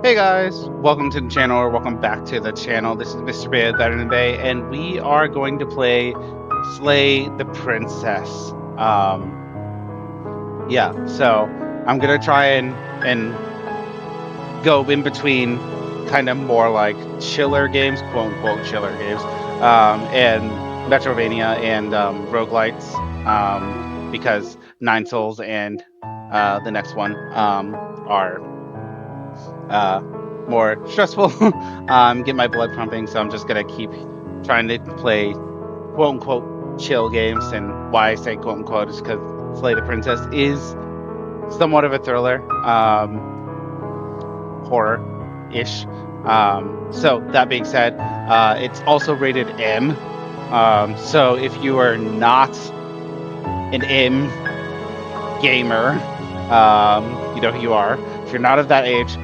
Hey guys, welcome to the channel, or welcome back to the channel. This is Mr. Bay of Better Than Bay, and we are going to play Slay the Princess. Yeah, so I'm gonna try and go in between kind of more like chiller games, quote unquote chiller games, and Metrovania and roguelites, because Nine Souls and the next one are more stressful. Get my blood pumping, so I'm just gonna keep trying to play quote unquote chill games. And why I say quote unquote is because Slay the Princess is somewhat of a thriller, horror ish. So that being said, it's also rated M. So if you are not an M gamer, you know who you are. If you're not of that age,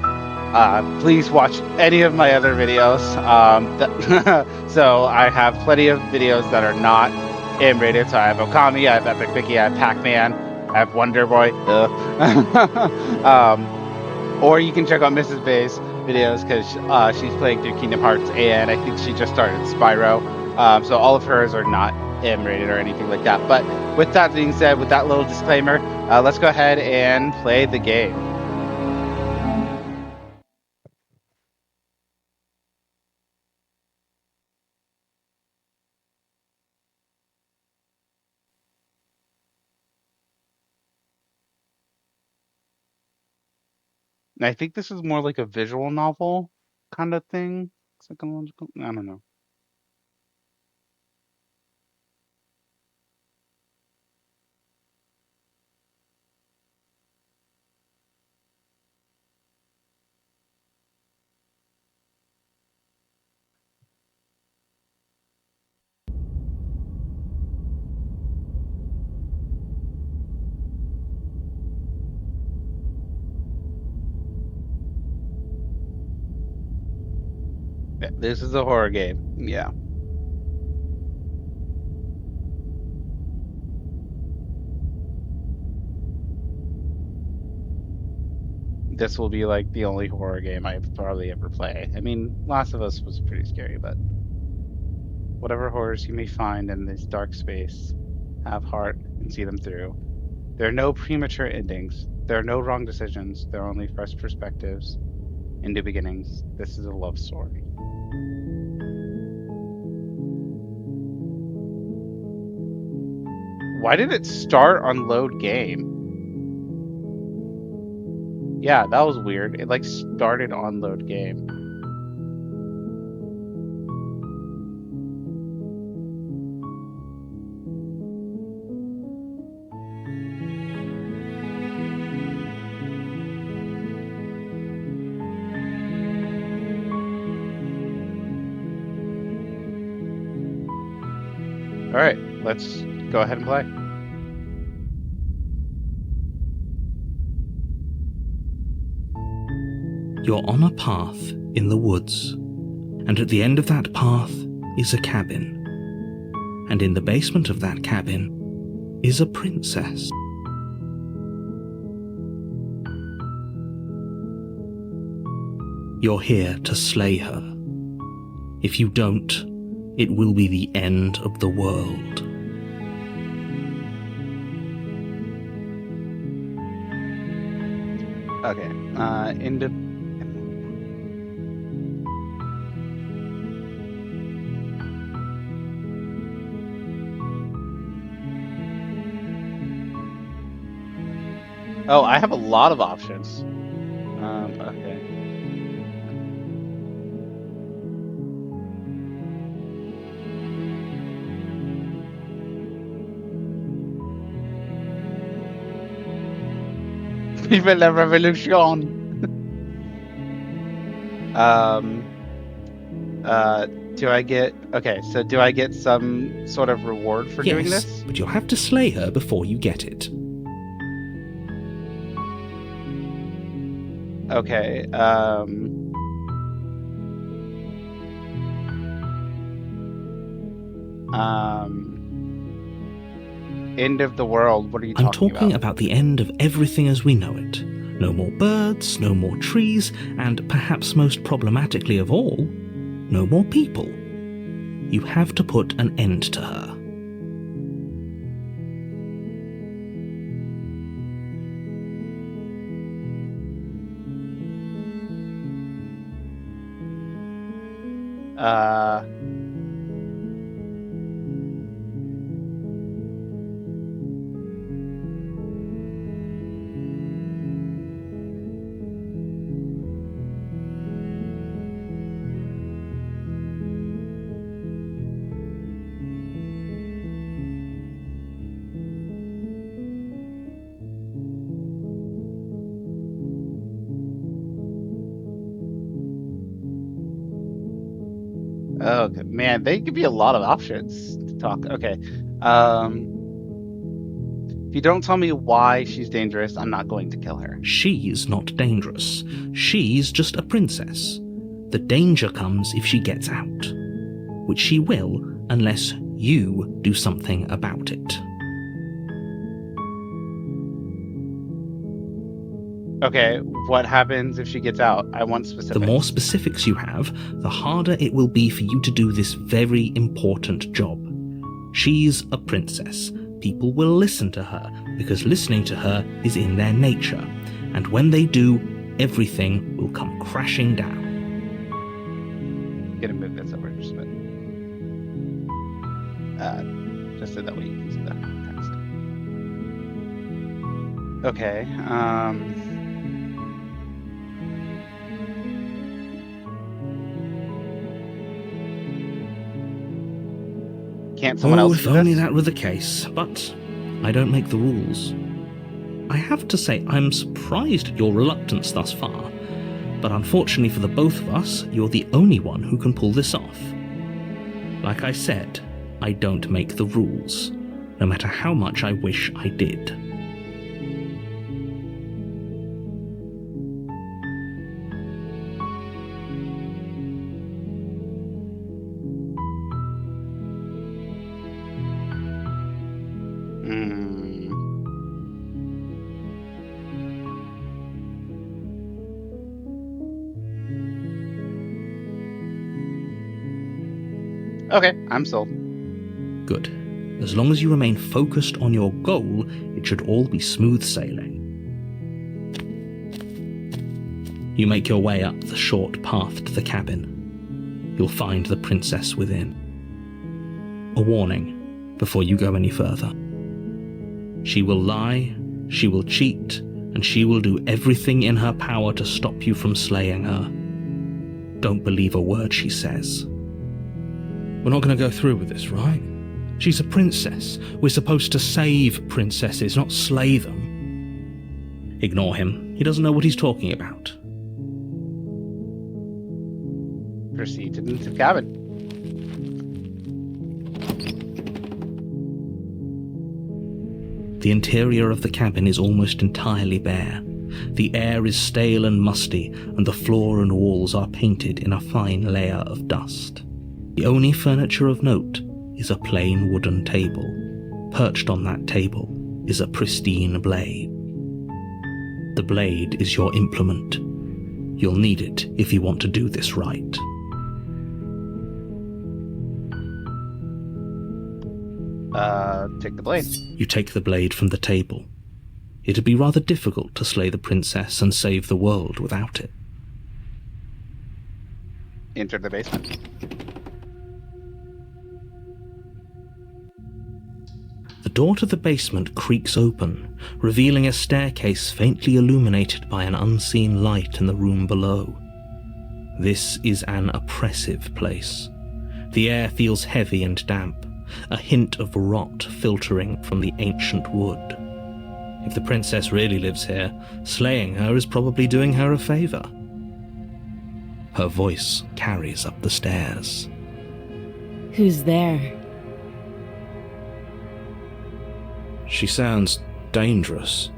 please watch any of my other videos. So I have plenty of videos that are not M-rated. So I have Okami, I have Epic Mickey, I have Pac-Man, I have Wonder Boy. Or you can check out Mrs. Bay's videos because she's playing through Kingdom Hearts, and I think she just started Spyro. So all of hers are not M-rated or anything like that. But with that being said, with that little disclaimer, let's go ahead and play the game. And I think this is more like a visual novel kind of thing. Psychological. I don't know. Yeah, this is a horror game. Yeah. This will be like the only horror game I probably ever play. I mean, Last of Us was pretty scary, but whatever horrors you may find in this dark space, have heart and see them through. There are no premature endings. There are no wrong decisions. There are only fresh perspectives and new beginnings. This is a love story. Why did it start on load game? Yeah, that was weird. It like started on load game. All right, let's go ahead and play. You're on a path in the woods, and at the end of that path is a cabin. And in the basement of that cabin is a princess. You're here to slay her. If you don't, it will be the end of the world. Okay, end of. Oh, I have a lot of options. Okay. Vive la revolution! um, do I get, okay, so do I get some sort of reward for doing Yes, this? but you'll have to slay her before you get it. Okay, end of the world, what are you I'm talking talking about? about the end of everything as we know it. No more birds, no more trees, and perhaps most problematically of all, no more people. You have to put an end to her. Okay, man, they give you a lot of options to talk. Okay. If you don't tell me why she's dangerous, I'm not going to kill her. She's not dangerous. She's just a princess. The danger comes if she gets out, which she will unless you do something about it. Okay, what happens if she gets out? I want specifics. The more specifics you have, the harder it will be for you to do this very important job. She's a princess. People will listen to her, because listening to her is in their nature. And when they do, everything will come crashing down. I'm gonna move this over just a bit. Just so that way you can see the text. Okay, can't someone else if do only this? that were the case, but I don't make the rules. I have to say I'm surprised at your reluctance thus far, but unfortunately for the both of us, you're the only one who can pull this off. Like I said, I don't make the rules, no matter how much I wish I did. Okay, I'm sold. Good. As long as you remain focused on your goal, it should all be smooth sailing. You make your way up the short path to the cabin. You'll find the princess within. A warning before you go any further. She will lie, she will cheat, and she will do everything in her power to stop you from slaying her. Don't believe a word she says. We're not going to go through with this, right? She's a princess. We're supposed to save princesses, not slay them. Ignore him. He doesn't know what he's talking about. Proceed to the cabin. The interior of the cabin is almost entirely bare. The air is stale and musty, and the floor and walls are painted in a fine layer of dust. The only furniture of note is a plain wooden table. Perched on that table is a pristine blade. The blade is your implement. You'll need it if you want to do this right. Take the blade. You take the blade from the table. It'd be rather difficult to slay the princess and save the world without it. Enter the basement. The door to the basement creaks open, revealing a staircase faintly illuminated by an unseen light in the room below. This is an oppressive place. The air feels heavy and damp, a hint of rot filtering from the ancient wood. If the princess really lives here, slaying her is probably doing her a favor. Her voice carries up the stairs. Who's there? She sounds dangerous.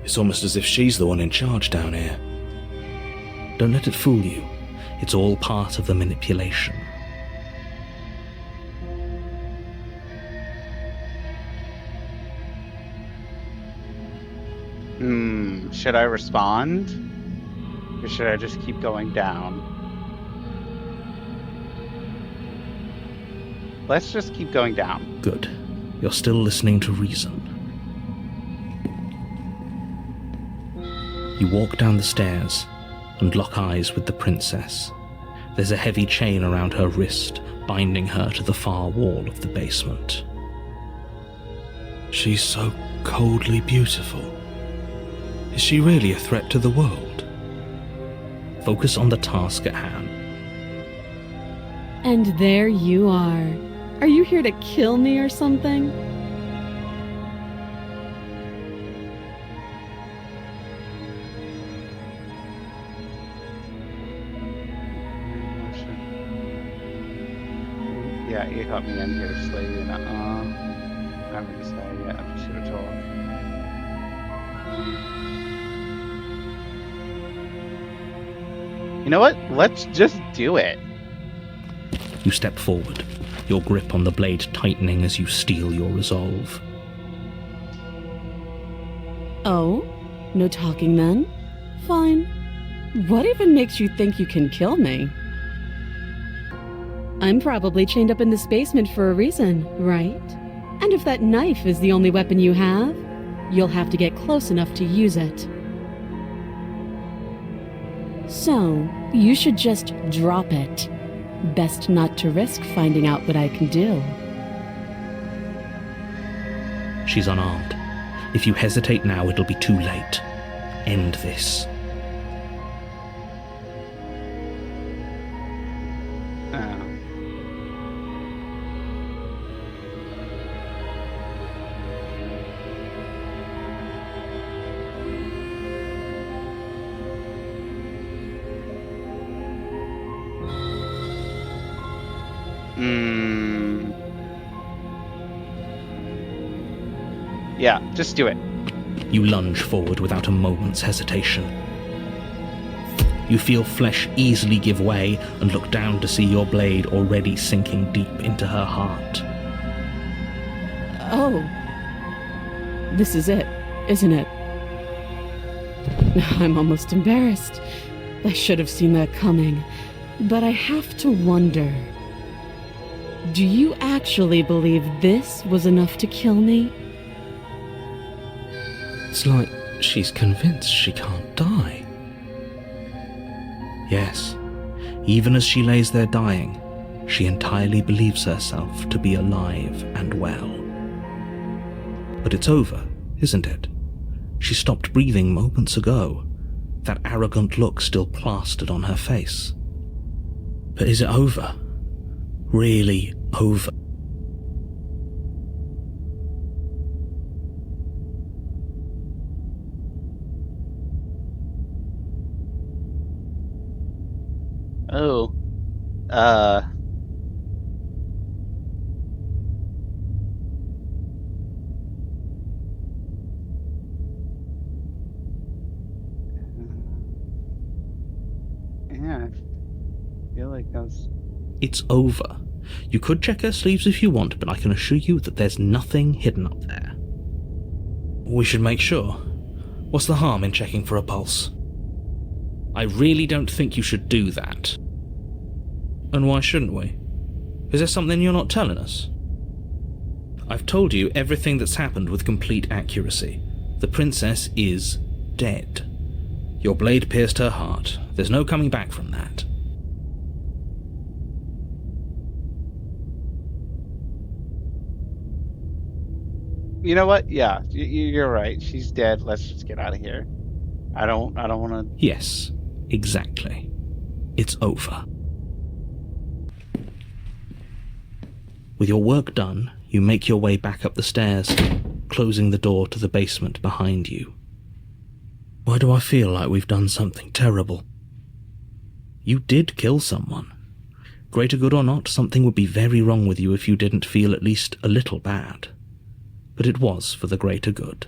It's almost as if she's the one in charge down here. Don't let it fool you. It's all part of the manipulation. Should I respond? Or should I just keep going down? Let's just keep going down. Good. You're still listening to reason. You walk down the stairs and lock eyes with the princess. There's a heavy chain around her wrist, binding her to the far wall of the basement. She's so coldly beautiful. Is she really a threat to the world? Focus on the task at hand. And there you are. Are you here to kill me or something? Yeah, you got me in here, slave. I'm gonna say, yeah, I should have told. You know what? Let's just do it. You step forward, your grip on the blade tightening as you steel your resolve. Oh? No talking then? Fine. What even makes you think you can kill me? I'm probably chained up in this basement for a reason, right? And if that knife is the only weapon you have, you'll have to get close enough to use it. So, you should just drop it. Best not to risk finding out what I can do. She's unarmed. If you hesitate now, it'll be too late. End this. Yeah, just do it. You lunge forward without a moment's hesitation. You feel flesh easily give way and look down to see your blade already sinking deep into her heart. Oh. This is it, isn't it? I'm almost embarrassed. I should have seen that coming. But I have to wonder. Do you actually believe this was enough to kill me? It's like she's convinced she can't die. Yes, even as she lays there dying, she entirely believes herself to be alive and well. But it's over, isn't it? She stopped breathing moments ago, that arrogant look still plastered on her face. But is it over? Really over? Oh. Yeah, I feel like that was... It's over. You could check her sleeves if you want, but I can assure you that there's nothing hidden up there. We should make sure. What's the harm in checking for a pulse? I really don't think you should do that. And why shouldn't we? Is there something you're not telling us? I've told you everything that's happened with complete accuracy. The princess is dead. Your blade pierced her heart. There's no coming back from that. You know what? Yeah, you're right. She's dead. Let's just get out of here. I don't want to... Yes, exactly. It's over. With your work done, you make your way back up the stairs, closing the door to the basement behind you. Why do I feel like we've done something terrible? You did kill someone. Greater good or not, something would be very wrong with you if you didn't feel at least a little bad. But it was for the greater good.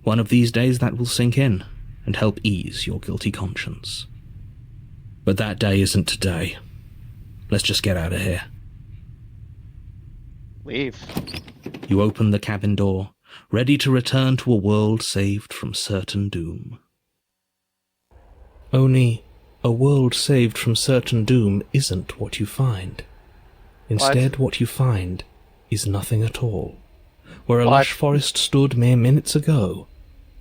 One of these days that will sink in and help ease your guilty conscience. But that day isn't today. Let's just get out of here. Leave. You open the cabin door, ready to return to a world saved from certain doom. Only, a world saved from certain doom isn't what you find. Instead, what you find is nothing at all. Where a lush forest stood mere minutes ago,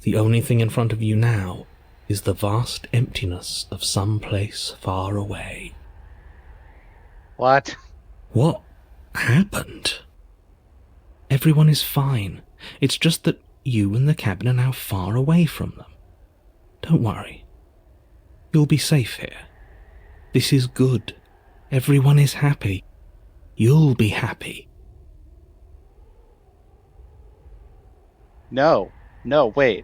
the only thing in front of you now is the vast emptiness of some place far away. What? What happened? Everyone is fine. It's just that you and the cabin are now far away from them. Don't worry. You'll be safe here. This is good. Everyone is happy. You'll be happy. No, wait.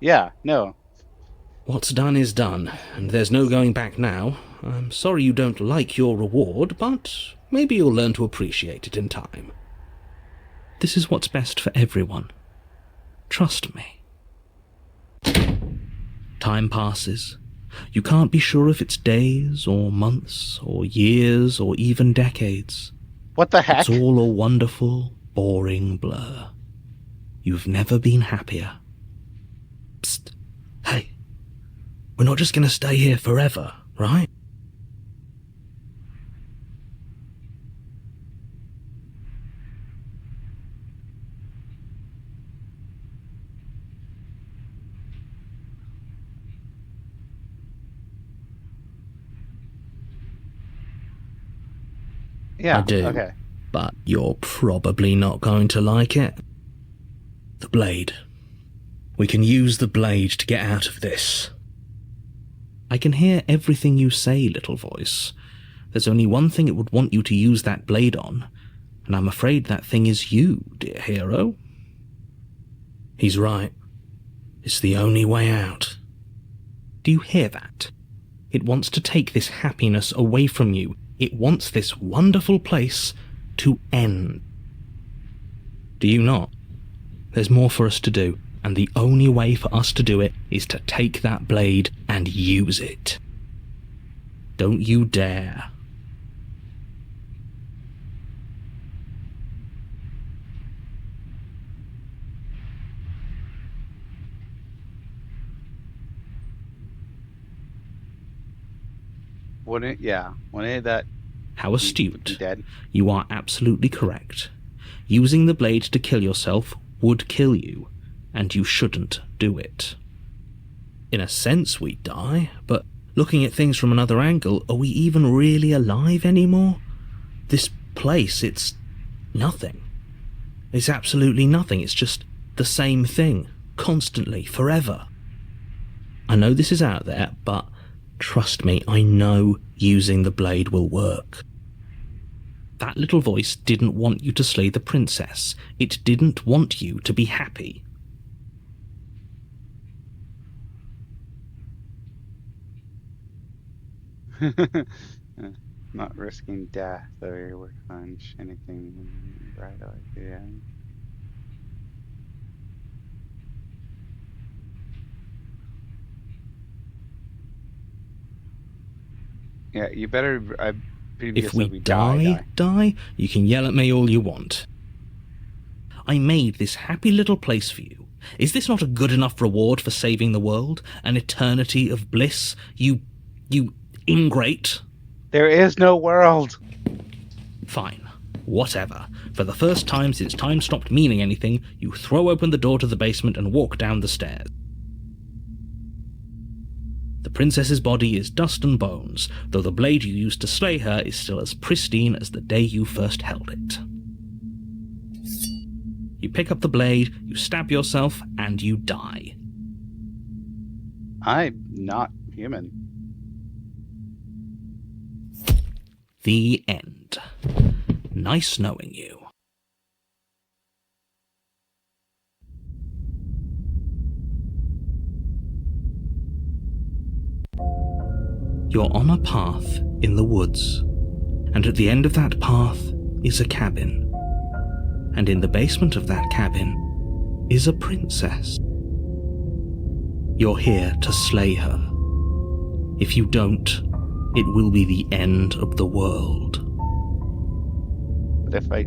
Yeah, no. What's done is done, and there's no going back now. I'm sorry you don't like your reward, but maybe you'll learn to appreciate it in time. This is what's best for everyone. Trust me. Time passes. You can't be sure if it's days, or months, or years, or even decades. What the heck? It's all a wonderful, boring blur. You've never been happier. Psst. Hey. We're not just going to stay here forever, right? Yeah, I do. Okay. But you're probably not going to like it. The blade. We can use the blade to get out of this. I can hear everything you say, little voice. There's only one thing it would want you to use that blade on, and I'm afraid that thing is you, dear hero. He's right. It's the only way out. Do you hear that? It wants to take this happiness away from you. It wants this wonderful place to end. Do you not? There's more for us to do, and the only way for us to do it is to take that blade and use it. Don't you dare. Wouldn't that How astute. dead? You are absolutely correct. Using the blade to kill yourself would kill you, and you shouldn't do it. In a sense, we die, but looking at things from another angle, are we even really alive anymore? This place, it's nothing. It's absolutely nothing. It's just the same thing, constantly, forever. I know this is out there, but trust me, I know using the blade will work. That little voice didn't want you to slay the princess. It didn't want you to be happy. Not risking death or your work punch, anything right like yeah. Yeah, you better. If we die, you can yell at me all you want. I made this happy little place for you. Is this not a good enough reward for saving the world? An eternity of bliss? You ingrate? There is no world. Fine. Whatever. For the first time since time stopped meaning anything, you throw open the door to the basement and walk down the stairs. The princess's body is dust and bones, though the blade you used to slay her is still as pristine as the day you first held it. You pick up the blade, you stab yourself, and you die. I'm not human. The end. Nice knowing you. You're on a path in the woods, and at the end of that path is a cabin. And in the basement of that cabin is a princess. You're here to slay her. If you don't, it will be the end of the world. But if I...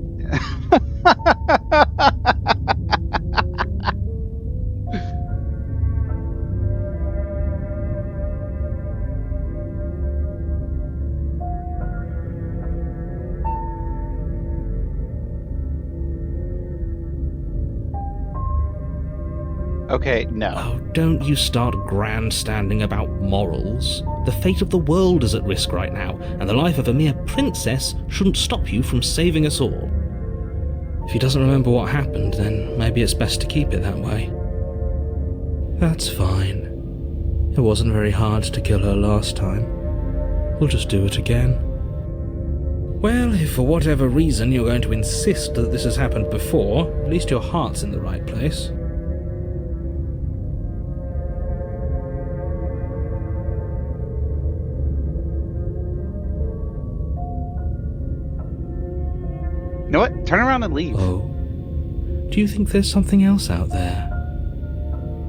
Okay, no. Oh, don't you start grandstanding about morals. The fate of the world is at risk right now, and the life of a mere princess shouldn't stop you from saving us all. If he doesn't remember what happened, then maybe it's best to keep it that way. That's fine. It wasn't very hard to kill her last time. We'll just do it again. Well, if for whatever reason you're going to insist that this has happened before, at least your heart's in the right place. You know what? Turn around and leave. Oh. Do you think there's something else out there?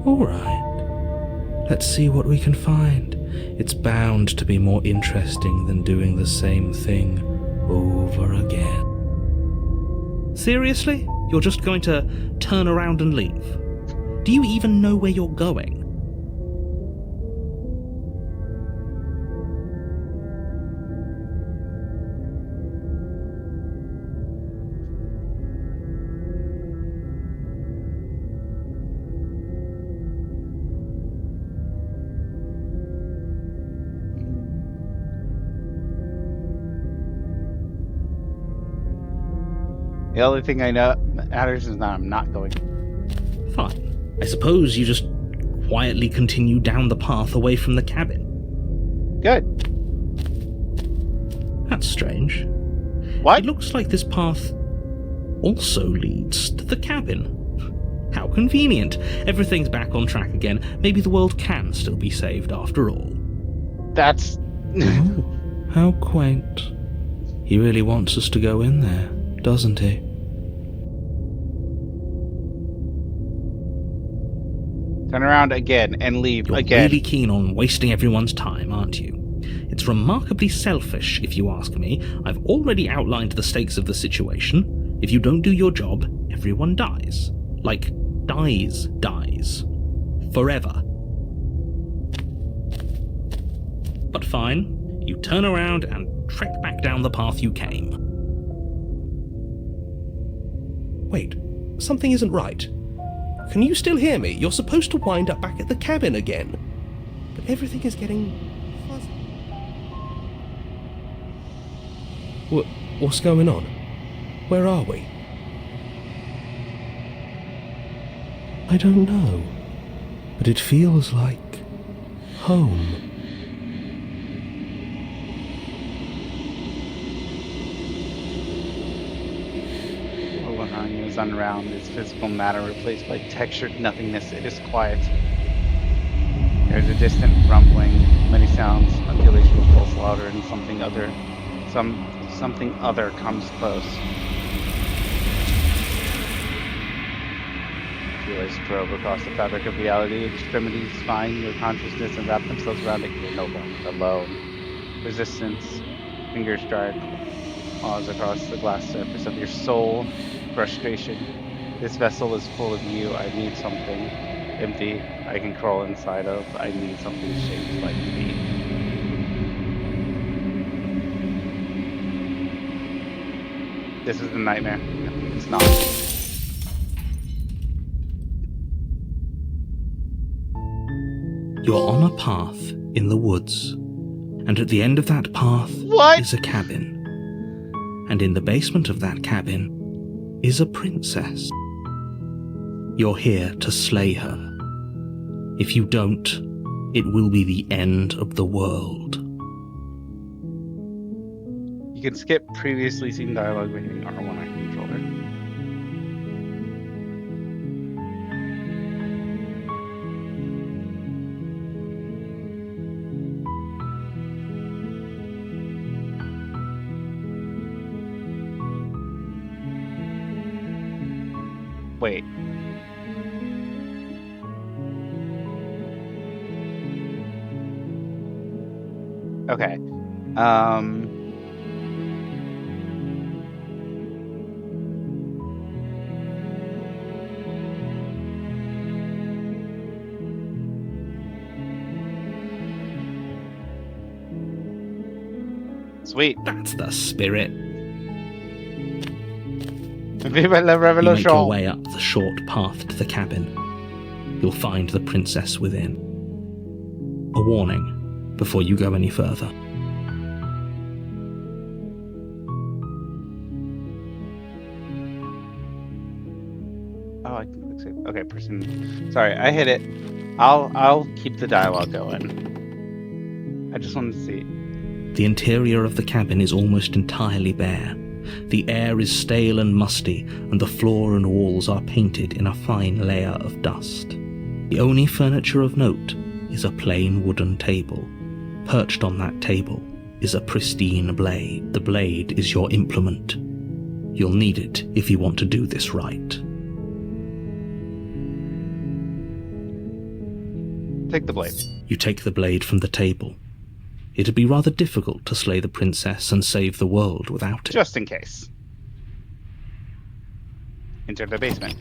Alright. Let's see what we can find. It's bound to be more interesting than doing the same thing over again. Seriously? You're just going to turn around and leave? Do you even know where you're going? The only thing I know matters is that I'm not going. Fine. I suppose you just quietly continue down the path away from the cabin. Good. That's strange. What? It looks like this path also leads to the cabin. How convenient. Everything's back on track again. Maybe the world can still be saved after all. That's... Oh, how quaint. He really wants us to go in there, doesn't he? Turn around again and leave You're again. really keen on wasting everyone's time, aren't you? It's remarkably selfish, if you ask me. I've already outlined the stakes of the situation. If you don't do your job, everyone dies. Like, dies. Forever. But fine, you turn around and trek back down the path you came. Wait, something isn't right. Can you still hear me? You're supposed to wind up back at the cabin again. But everything is getting fuzzy. What's going on? Where are we? I don't know. But it feels like home. Is unround, is physical matter replaced by textured nothingness. It is quiet. There is a distant rumbling, many sounds, undulation pulse louder, and something other comes close. Feelers probe across the fabric of reality, extremities find your consciousness and wrap themselves around it. You're no longer alone. Resistance, fingers drive, paws across the glass surface of your soul. Frustration. This vessel is full of you. I need something empty I can crawl inside of. I need something shaped like me. This is a nightmare. No, it's not. You're on a path in the woods, and at the end of that path is a cabin. And in the basement of that cabin is a princess. You're here to slay her. If you don't, it will be the end of the world. You can skip previously seen dialogue by hitting R1 on your controller. Wait. Okay. Sweet. That's the spirit. Viva la You make your revolution. way up the short path to the cabin. You'll find the princess within. A warning before you go any further. Oh, I can click save. Okay, person. Sorry, I hit it. I'll keep the dialogue going. I just wanted to see. The interior of the cabin is almost entirely bare. The air is stale and musty, and the floor and walls are painted in a fine layer of dust. The only furniture of note is a plain wooden table. Perched on that table is a pristine blade. The blade is your implement. You'll need it if you want to do this right. Take the blade. You take the blade from the table. It'd be rather difficult to slay the princess and save the world without it. Just in case. Enter the basement.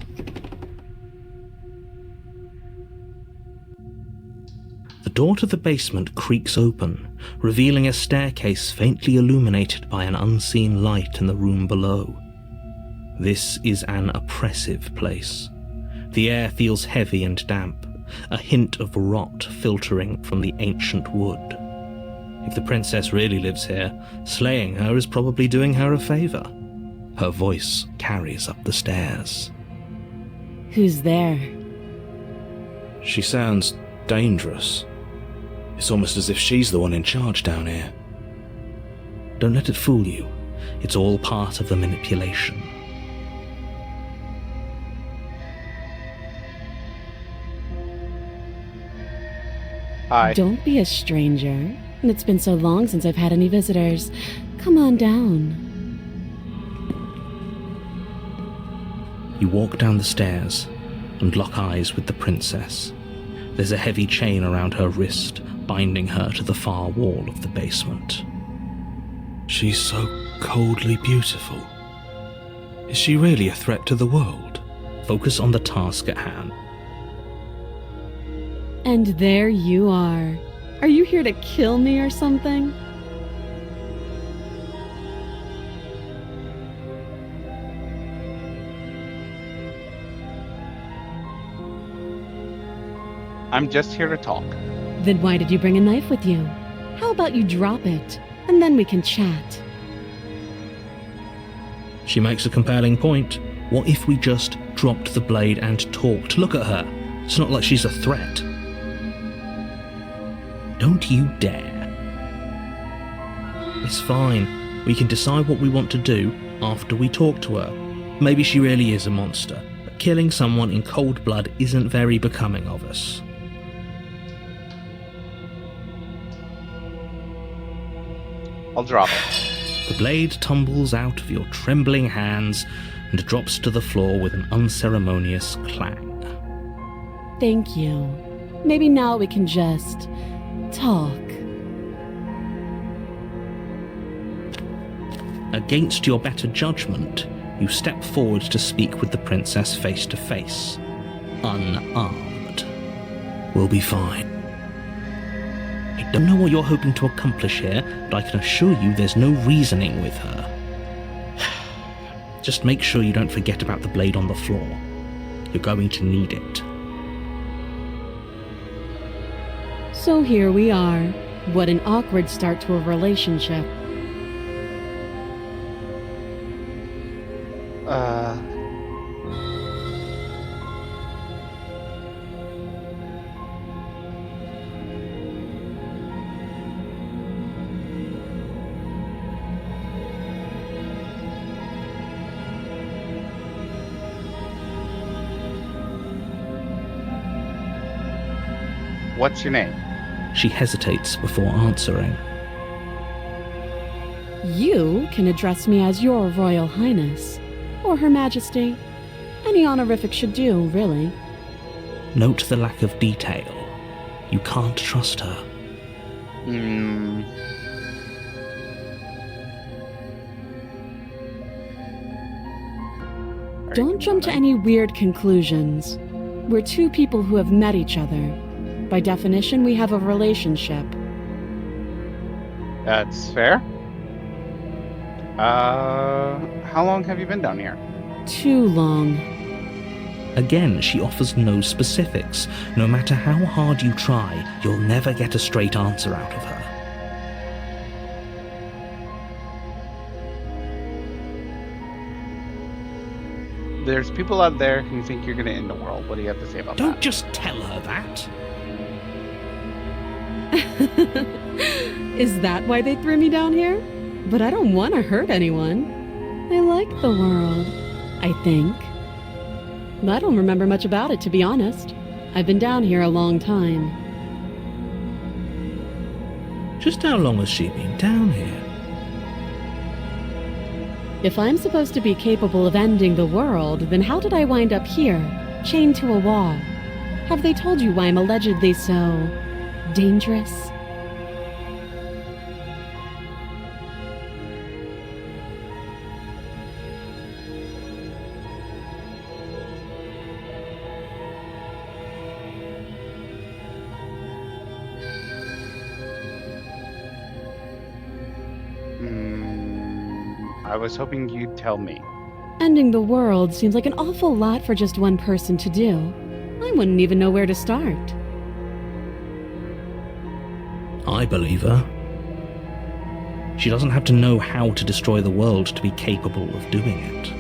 The door to the basement creaks open, revealing a staircase faintly illuminated by an unseen light in the room below. This is an oppressive place. The air feels heavy and damp, a hint of rot filtering from the ancient wood. If the princess really lives here, slaying her is probably doing her a favor. Her voice carries up the stairs. Who's there? She sounds dangerous. It's almost as if she's the one in charge down here. Don't let it fool you. It's all part of the manipulation. Hi. Don't be a stranger. It's been so long since I've had any visitors. Come on down. You walk down the stairs and lock eyes with the princess. There's a heavy chain around her wrist, binding her to the far wall of the basement. She's so coldly beautiful. Is she really a threat to the world? Focus on the task at hand. And there you are. Are you here to kill me or something? I'm just here to talk. Then why did you bring a knife with you? How about you drop it, and then we can chat? She makes a compelling point. What if we just dropped the blade and talked? Look at her. It's not like she's a threat. Don't you dare. It's fine. We can decide what we want to do after we talk to her. Maybe she really is a monster, but killing someone in cold blood isn't very becoming of us. I'll drop it. The blade tumbles out of your trembling hands and drops to the floor with an unceremonious clang. Thank you. Maybe now we can just talk. Against your better judgment, you step forward to speak with the princess face to face, unarmed. We'll be fine. I don't know what you're hoping to accomplish here, but I can assure you there's no reasoning with her. Just make sure you don't forget about the blade on the floor. You're going to need it. So here we are. What an awkward start to a relationship. What's your name? She hesitates before answering. You can address me as Your Royal Highness, or Her Majesty. Any honorific should do, really. Note the lack of detail. You can't trust her. Don't jump to any weird conclusions. We're two people who have met each other. By definition, we have a relationship. That's fair. How long have you been down here? Too long. Again, she offers no specifics. No matter how hard you try, you'll never get a straight answer out of her. There's people out there who think you're going to end the world. What do you have to say about Don't that? just tell her that. Is that why they threw me down here? But I don't want to hurt anyone. I like the world, I think. I don't remember much about it, to be honest. I've been down here a long time. Just how long has she been down here? If I'm supposed to be capable of ending the world, then how did I wind up here, chained to a wall? Have they told you why I'm allegedly so dangerous? I was hoping you'd tell me. Ending the world seems like an awful lot for just one person to do. I wouldn't even know where to start. I believe her. She doesn't have to know how to destroy the world to be capable of doing it.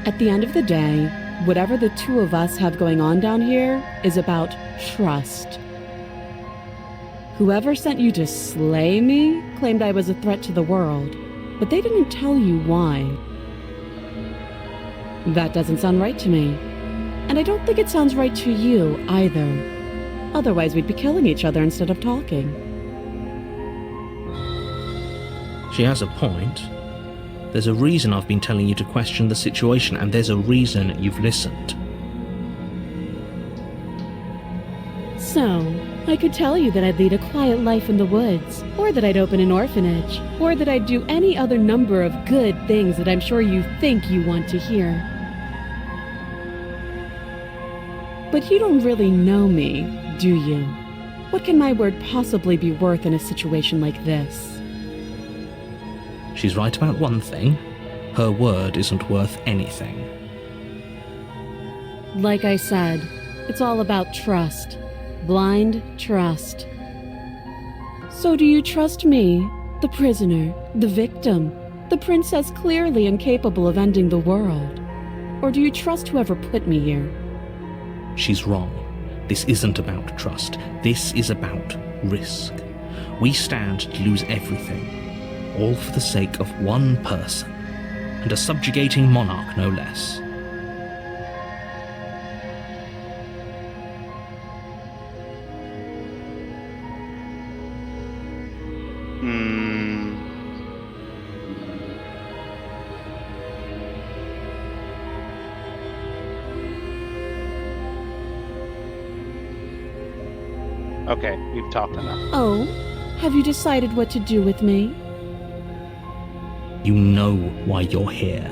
At the end of the day, whatever the two of us have going on down here is about trust. Whoever sent you to slay me claimed I was a threat to the world, but they didn't tell you why. That doesn't sound right to me. And I don't think it sounds right to you either. Otherwise, we'd be killing each other instead of talking. She has a point. There's a reason I've been telling you to question the situation, and there's a reason you've listened. So, I could tell you that I'd lead a quiet life in the woods, or that I'd open an orphanage, or that I'd do any other number of good things that I'm sure you think you want to hear. But you don't really know me, do you? What can my word possibly be worth in a situation like this? She's right about one thing. Her word isn't worth anything. Like I said, it's all about trust. Blind trust. So do you trust me, the prisoner, the victim, the princess clearly incapable of ending the world? Or do you trust whoever put me here? She's wrong. This isn't about trust. This is about risk. We stand to lose everything, all for the sake of one person, and a subjugating monarch no less. Okay, we've talked enough. Oh, have you decided what to do with me? You know why you're here.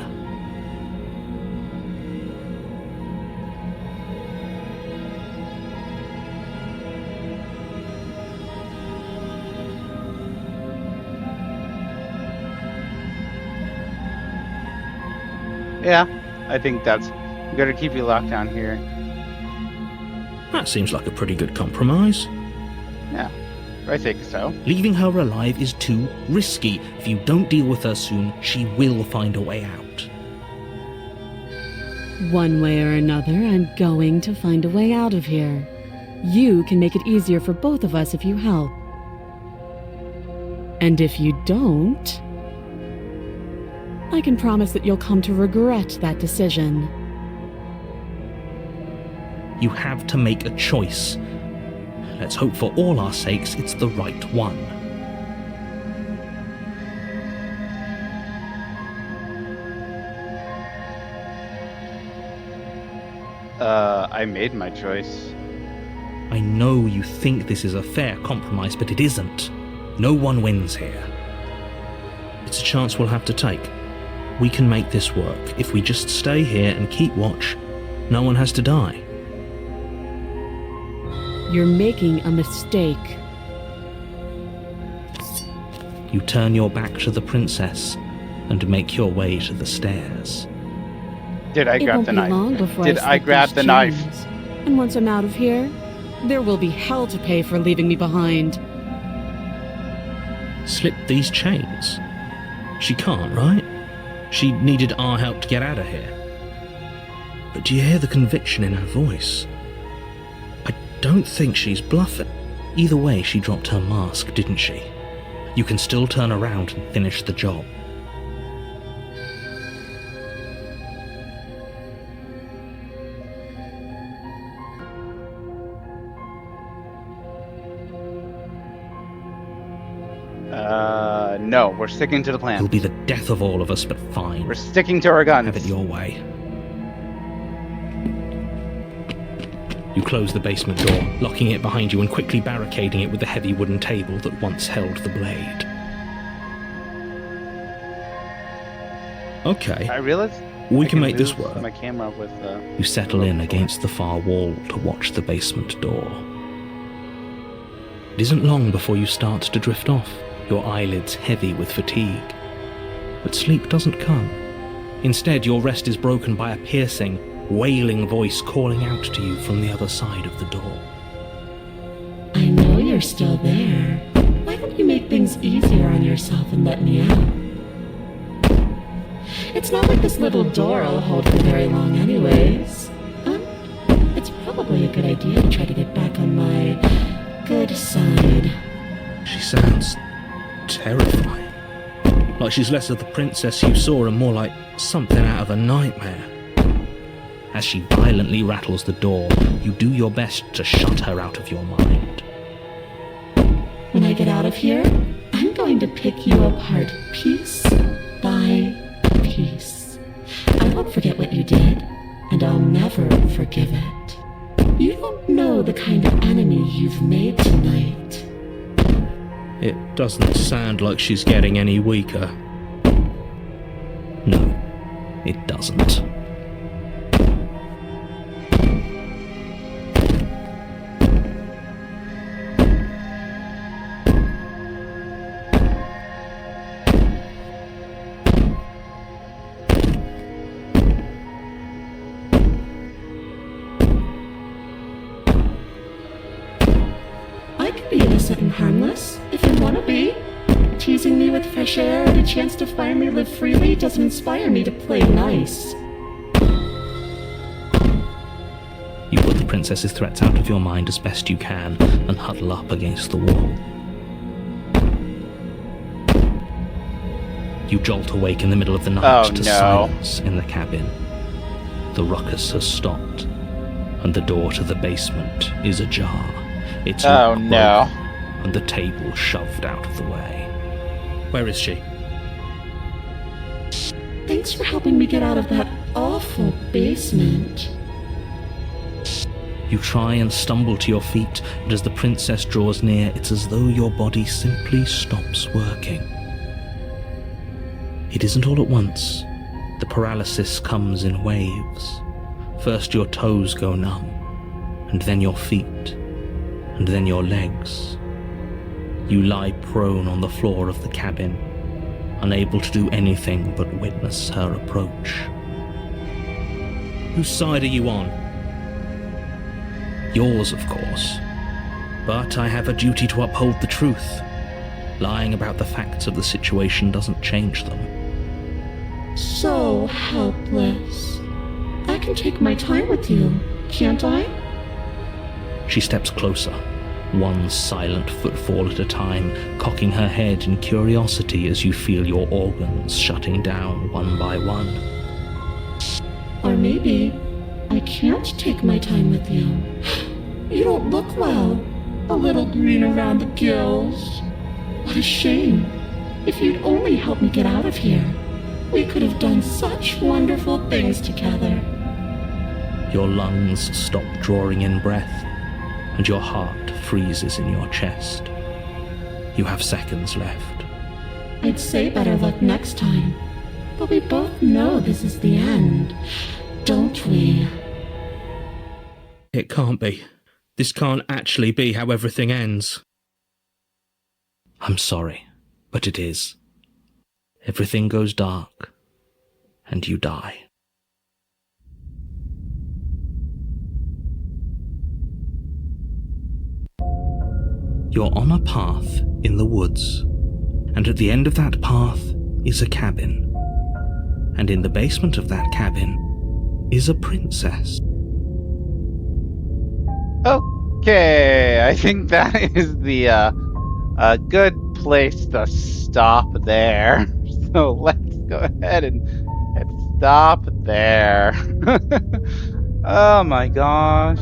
Yeah, I think that's... We gotta keep you locked down here. That seems like a pretty good compromise. Yeah, I think so. Leaving her alive is too risky. If you don't deal with her soon, she will find a way out. One way or another, I'm going to find a way out of here. You can make it easier for both of us if you help. And if you don't, I can promise that you'll come to regret that decision. You have to make a choice. Let's hope for all our sakes it's the right one. I made my choice. I know you think this is a fair compromise, but it isn't. No one wins here. It's a chance we'll have to take. We can make this work. If we just stay here and keep watch, no one has to die. You're making a mistake. You turn your back to the princess and make your way to the stairs. Did I It grab won't the be long knife? before Did I slip grab these the knife? chains. And once I'm out of here, there will be hell to pay for leaving me behind. Slip these chains? She can't, right? She needed our help to get out of here. But do you hear the conviction in her voice? I don't think she's bluffing. Either way, she dropped her mask, didn't she? You can still turn around and finish the job. No, we're sticking to the It'll plan. be the death of all of us, but fine. We're sticking to our guns. Have it your way. You close the basement door, locking it behind you and quickly barricading it with the heavy wooden table that once held the blade. Okay, I realize we I can make this move work. My camera with. You settle in against the far wall to watch the basement door. It isn't long before you start to drift off, your eyelids heavy with fatigue. But sleep doesn't come. Instead, your rest is broken by a piercing, wailing voice calling out to you from the other side of the door. I know you're still there. Why don't you make things easier on yourself and let me out? It's not like this little door will hold for very long anyways. It's probably a good idea to try to get back on my good side. She sounds terrifying. Like she's less of the princess you saw and more like something out of a nightmare. As she violently rattles the door, you do your best to shut her out of your mind. When I get out of here, I'm going to pick you apart piece by piece. I won't forget what you did, and I'll never forgive it. You don't know the kind of enemy you've made tonight. It doesn't sound like she's getting any weaker. No, it doesn't. I could be innocent and harmless, if you want to be. Teasing me with fresh air and a chance to finally live freely doesn't inspire me to play nice. You put the princess's threats out of your mind as best you can and huddle up against the wall. You jolt awake in the middle of the night to silence in the cabin. The ruckus has stopped, and the door to the basement is ajar. Its lock broken, and the table shoved out of the way. Where is she? Thanks for helping me get out of that awful basement. You try and stumble to your feet, but as the princess draws near, it's as though your body simply stops working. It isn't all at once. The paralysis comes in waves. First your toes go numb, and then your feet, and then your legs. You lie prone on the floor of the cabin, unable to do anything but witness her approach. Whose side are you on? Yours, of course. But I have a duty to uphold the truth. Lying about the facts of the situation doesn't change them. So helpless. I can take my time with you, can't I? She steps closer, one silent footfall at a time, cocking her head in curiosity as you feel your organs shutting down one by one. Or maybe I can't take my time with you. You don't look well. A little green around the gills. What a shame. If you'd only helped me get out of here, we could have done such wonderful things together. Your lungs stop drawing in breath, and your heart freezes in your chest. You have seconds left. I'd say better luck next time, But we both know this is the end, don't we? It can't be. This can't actually be how everything ends. I'm sorry, but it is. Everything goes dark, and you die. You're on a path in the woods, and at the end of that path is a cabin. And in the basement of that cabin is a princess. Okay, I think that is the a good place to stop there. So let's go ahead and stop there. Oh my gosh.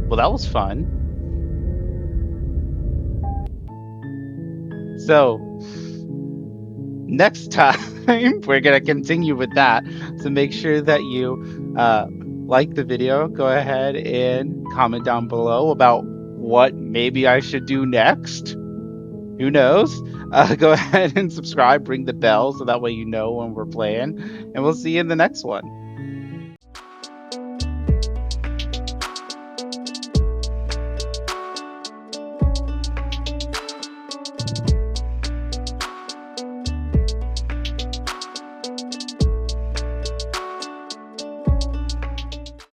Well, that was fun. So next time we're gonna continue with that. So make sure that you like the video. Go ahead and comment down below about what maybe I should do next. Who knows? Go ahead and subscribe, ring the bell so that way you know when we're playing, and we'll see you in the next one.